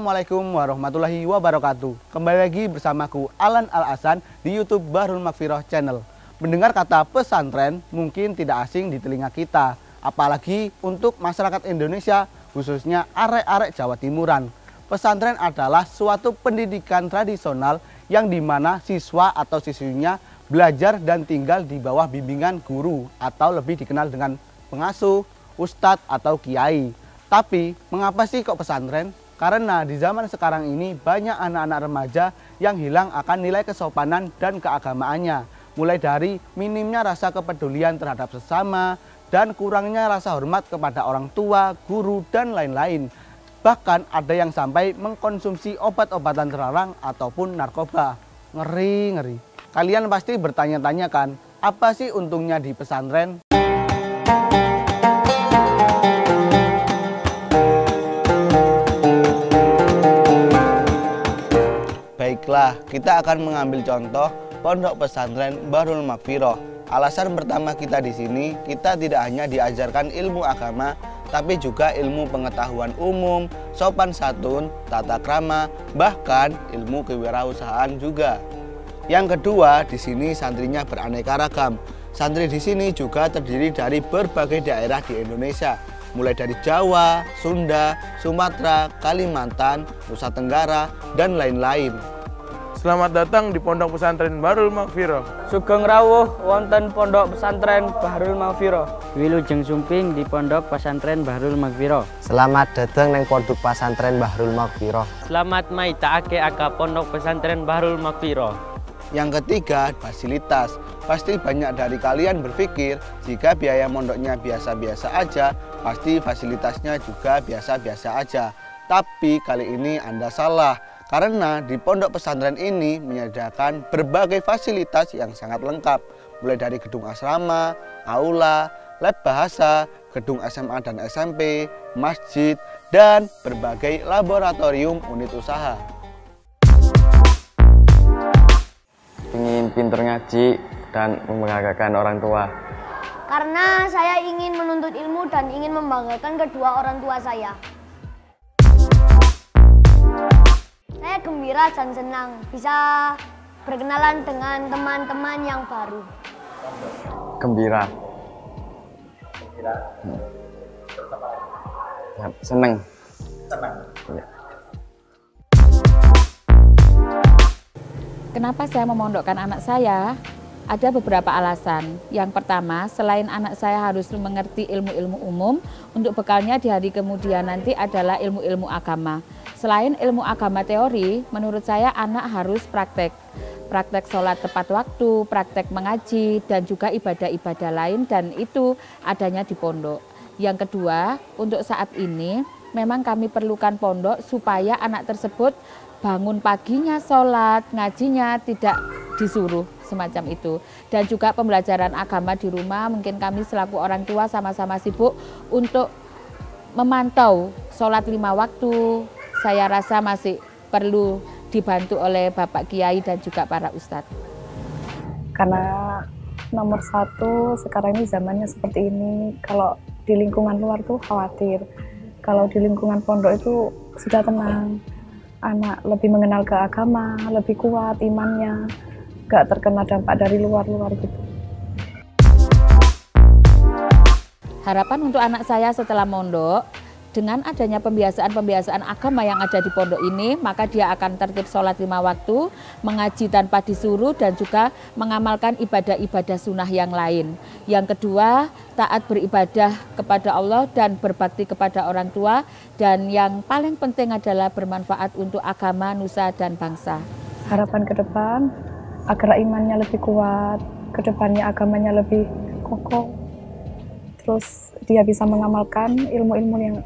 Assalamualaikum warahmatullahi wabarakatuh. Kembali lagi bersamaku Alan Al-Hasan di YouTube Bahrul Maghfirah Channel. Mendengar kata pesantren mungkin tidak asing di telinga kita, apalagi untuk masyarakat Indonesia, khususnya arek-arek Jawa Timuran. Pesantren adalah suatu pendidikan tradisional yang dimana siswa atau siswinya belajar dan tinggal di bawah bimbingan guru atau lebih dikenal dengan pengasuh, ustadz atau kiai. Tapi mengapa sih kok pesantren? Karena di zaman sekarang ini banyak anak-anak remaja yang hilang akan nilai kesopanan dan keagamaannya. Mulai dari minimnya rasa kepedulian terhadap sesama dan kurangnya rasa hormat kepada orang tua, guru, dan lain-lain. Bahkan ada yang sampai mengkonsumsi obat-obatan terlarang ataupun narkoba. Ngeri. Kalian pasti bertanya-tanya kan, apa sih untungnya di pesantren? Baiklah, kita akan mengambil contoh Pondok Pesantren Bahrul Maghfirah. Alasan pertama kita di sini, kita tidak hanya diajarkan ilmu agama, tapi juga ilmu pengetahuan umum, sopan santun, tata krama, bahkan ilmu kewirausahaan juga. Yang kedua, di sini santrinya beraneka ragam. Santri di sini juga terdiri dari berbagai daerah di Indonesia, mulai dari Jawa, Sunda, Sumatera, Kalimantan, Nusa Tenggara, dan lain-lain. Selamat datang di Pondok Pesantren Bahrul Maghfirah. Sugeng rawuh wonten Pondok Pesantren Bahrul Maghfirah. Wilujeng sumping di Pondok Pesantren Bahrul Maghfirah. Selamat datang neng Pondok Pesantren Bahrul Maghfirah. Selamat maitaake aka Pondok Pesantren Bahrul Maghfirah. Yang ketiga, fasilitas. Pasti banyak dari kalian berpikir jika biaya mondoknya biasa-biasa aja, pasti fasilitasnya juga biasa-biasa aja. Tapi kali ini Anda salah. Karena di pondok pesantren ini menyediakan berbagai fasilitas yang sangat lengkap, mulai dari gedung asrama, aula, lab bahasa, gedung SMA dan SMP, masjid, dan berbagai laboratorium unit usaha. Ingin pintar ngaji dan membanggakan orang tua. Karena saya ingin menuntut ilmu dan ingin membanggakan kedua orang tua saya. Saya gembira dan senang bisa berkenalan dengan teman-teman yang baru. Gembira. Ya, senang. Ya. Kenapa saya memondokkan anak saya? Ada beberapa alasan. Yang pertama, selain anak saya harus mengerti ilmu-ilmu umum, untuk bekalnya di hari kemudian nanti adalah ilmu-ilmu agama. Selain ilmu agama teori, menurut saya anak harus praktek. Praktek sholat tepat waktu, praktek mengaji, dan juga ibadah-ibadah lain, dan itu adanya di pondok. Yang kedua, untuk saat ini, memang kami perlukan pondok supaya anak tersebut bangun paginya sholat, ngajinya tidak disuruh semacam itu. Dan juga pembelajaran agama di rumah, mungkin kami selaku orang tua sama-sama sibuk untuk memantau sholat 5 waktu. Saya rasa masih perlu dibantu oleh Bapak Kiai dan juga para ustadz. Karena nomor satu sekarang ini zamannya seperti ini, kalau di lingkungan luar tuh khawatir. Kalau di lingkungan pondok itu sudah tenang. Anak lebih mengenal ke agama, lebih kuat imannya, gak terkena dampak dari luar-luar gitu. Harapan untuk anak saya setelah mondok, dengan adanya pembiasaan-pembiasaan agama yang ada di pondok ini, maka dia akan tertib sholat 5 waktu, mengaji tanpa disuruh, dan juga mengamalkan ibadah-ibadah sunnah yang lain. Yang kedua, taat beribadah kepada Allah dan berbakti kepada orang tua, dan yang paling penting adalah bermanfaat untuk agama, nusa, dan bangsa. Harapan ke depan, agar imannya lebih kuat, ke depannya agamanya lebih kokoh, terus dia bisa mengamalkan ilmu-ilmu yang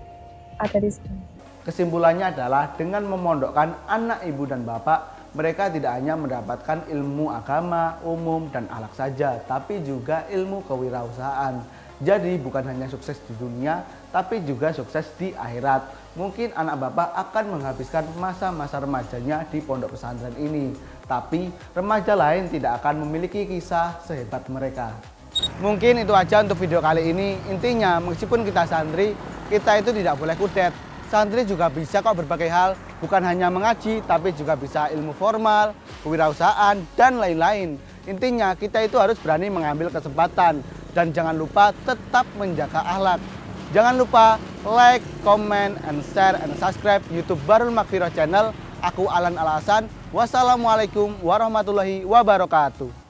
ada di sini. Kesimpulannya adalah dengan memondokkan anak ibu dan bapak, mereka tidak hanya mendapatkan ilmu agama, umum, dan akhlak saja, tapi juga ilmu kewirausahaan. Jadi bukan hanya sukses di dunia, tapi juga sukses di akhirat. Mungkin anak bapak akan menghabiskan masa-masa remajanya di pondok pesantren ini, tapi remaja lain tidak akan memiliki kisah sehebat mereka. Mungkin itu aja untuk video kali ini. Intinya, meskipun kita santri, kita itu tidak boleh kudet. santri juga bisa kok berbagai hal, bukan hanya mengaji, tapi juga bisa ilmu formal, kewirausahaan, dan lain-lain. Intinya kita itu harus berani mengambil kesempatan, dan jangan lupa tetap menjaga akhlak. Jangan lupa like, comment, and share, and subscribe YouTube Bahrul Magfirah Channel. Aku Alan Al Hasan. Wassalamualaikum warahmatullahi wabarakatuh.